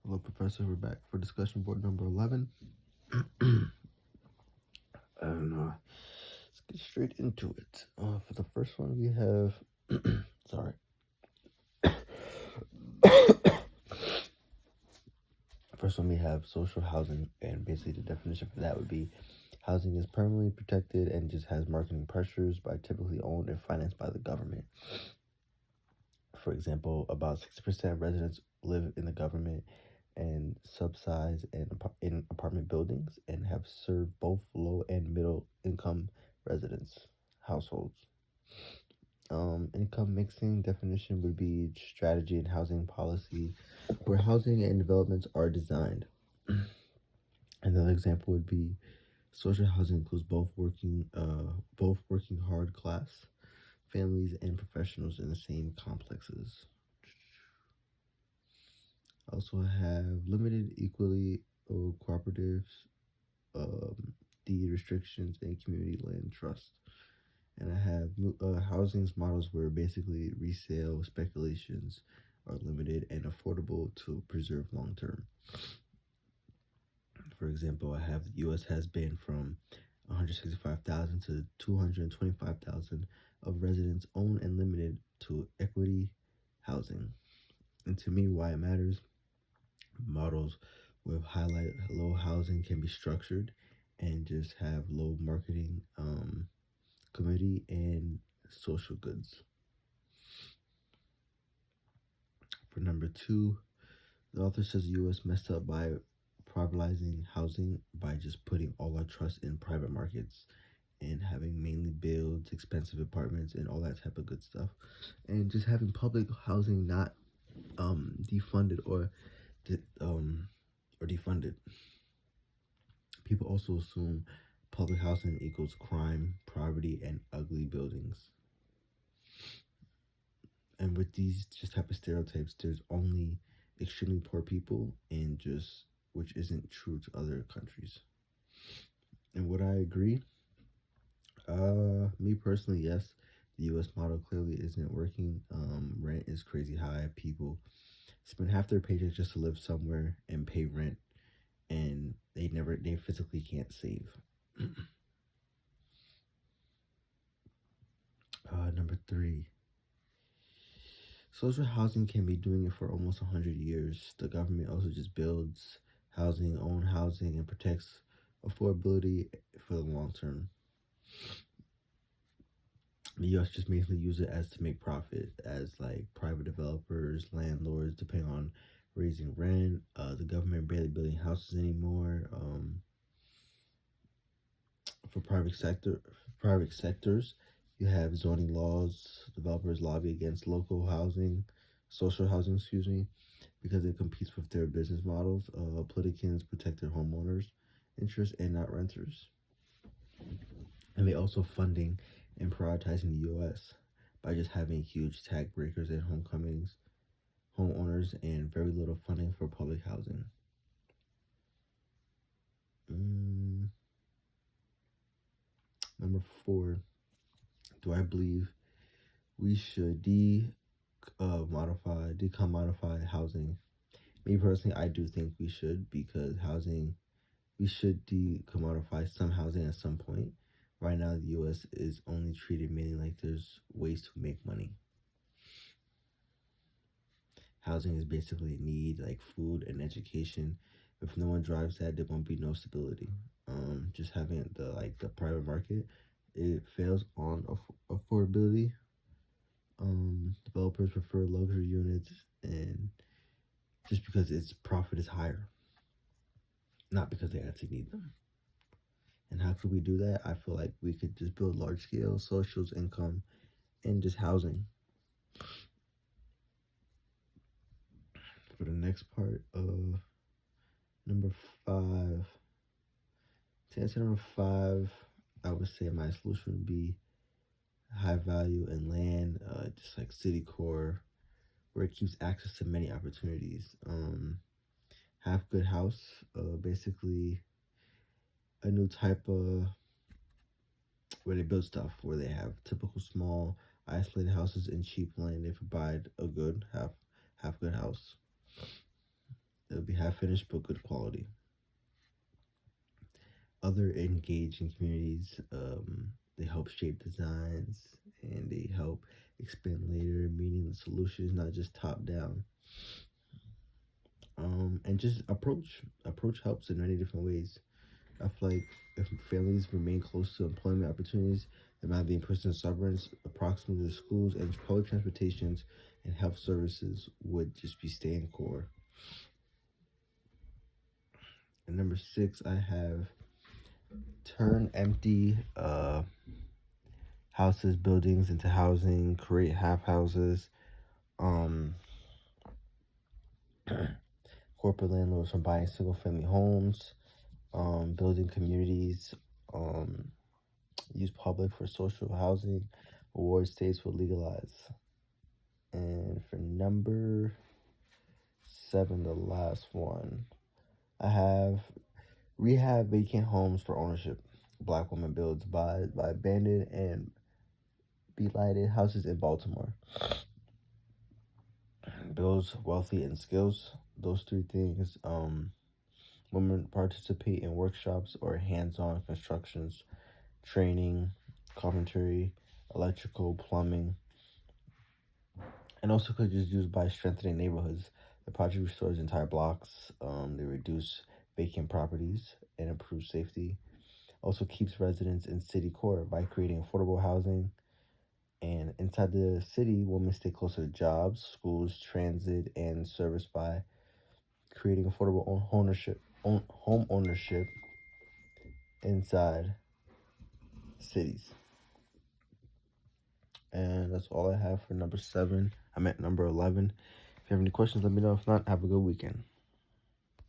Hello, Professor. We're back for discussion board number 11. And let's get straight into it. For the first one, we have. Sorry. First one, we have social housing, and basically the definition for that would be housing is permanently protected and just has marketing pressures by typically owned and financed by the government. For example, about 60% of residents live in the government and subsidize in apartment buildings and have served both low and middle income residents households. Income mixing definition would be strategy and housing policy where housing and developments are designed. Another example would be social housing includes both working hard class families and professionals in the same complexes. Also have limited equally cooperatives, deed restrictions, and community land trust. And I have housing models where basically resale speculations are limited and affordable to preserve long term. For example, I have the U.S. has been from 165,000 to 225,000 of residents owned and limited to equity housing. And to me, why it matters, models with highlight low housing can be structured and just have low marketing committee and social goods. For number two, the author says the U.S. messed up by privatizing housing by just putting all our trust in private markets and having mainly builds expensive apartments and all that type of good stuff, and just having public housing not defunded or defunded. People also assume public housing equals crime, poverty, and ugly buildings. And with these just type of stereotypes, there's only extremely poor people, and just which isn't true to other countries. And would I agree? Me personally, yes. The U.S. model clearly isn't working. Rent is crazy high. People spend half their paycheck just to live somewhere and pay rent, and they physically can't save. Number three, social housing can be doing it for almost 100 years. The government also just builds housing, own housing, and protects affordability for the long term. The U.S. just mainly use it as to make profit, as like private developers, landlords, depending on raising rent. The government barely building houses anymore. For private sectors, you have zoning laws. Developers lobby against local housing, social housing, excuse me, because it competes with their business models. Politicians protect their homeowners' interests and not renters. And they also funding and prioritizing the U.S. by just having huge tax breakers and homeowners, and very little funding for public housing. Mm, Number four, do I believe we should decommodify housing? Me personally, I do think we should, because we should decommodify some housing at some point. Right now, the U.S. is only treated mainly like there's ways to make money. Housing is basically a need, like food and education. If no one drives that, there won't be no stability. Just having the private market, it fails on affordability. Developers prefer luxury units, and just because its profit is higher, not because they actually need them. And how could we do that? I feel like we could just build large scale socials income and just housing. For the next part of number five, to answer number five, I would say my solution would be high value in land, just like city core, where it keeps access to many opportunities. Half good house, basically a new type of where they build stuff, where they have typical small isolated houses in cheap land. They provide a good half good house. be half finished but good quality. Other engaging communities, they help shape designs and they help expand later, meaning the solution is not just top down. And just approach helps in many different ways. I feel like if families remain close to employment opportunities, it might be in person suburbs, approximately to schools and public transportations and health services would just be staying core. And number 6, I have turn empty houses, buildings into housing, create half houses. Um, corporate landlords from buying single family homes, building communities, use public for social housing, award states will legalize. And for number 7, the last one, I have rehab vacant homes for ownership. Black woman builds by abandoned and blighted houses in Baltimore. Builds wealthy and skills. Those 3 things. Women participate in workshops or hands-on constructions, training, carpentry, electrical, plumbing, and also could just used by strengthening neighborhoods. The project restores entire blocks. They reduce vacant properties and improve safety. Also keeps residents in city core by creating affordable housing. And inside the city, women stay closer to jobs, schools, transit, and service by creating affordable home ownership inside cities. And that's all I have for number 7. I'm at number 11. If you have any questions, let me know. If not, have a good weekend.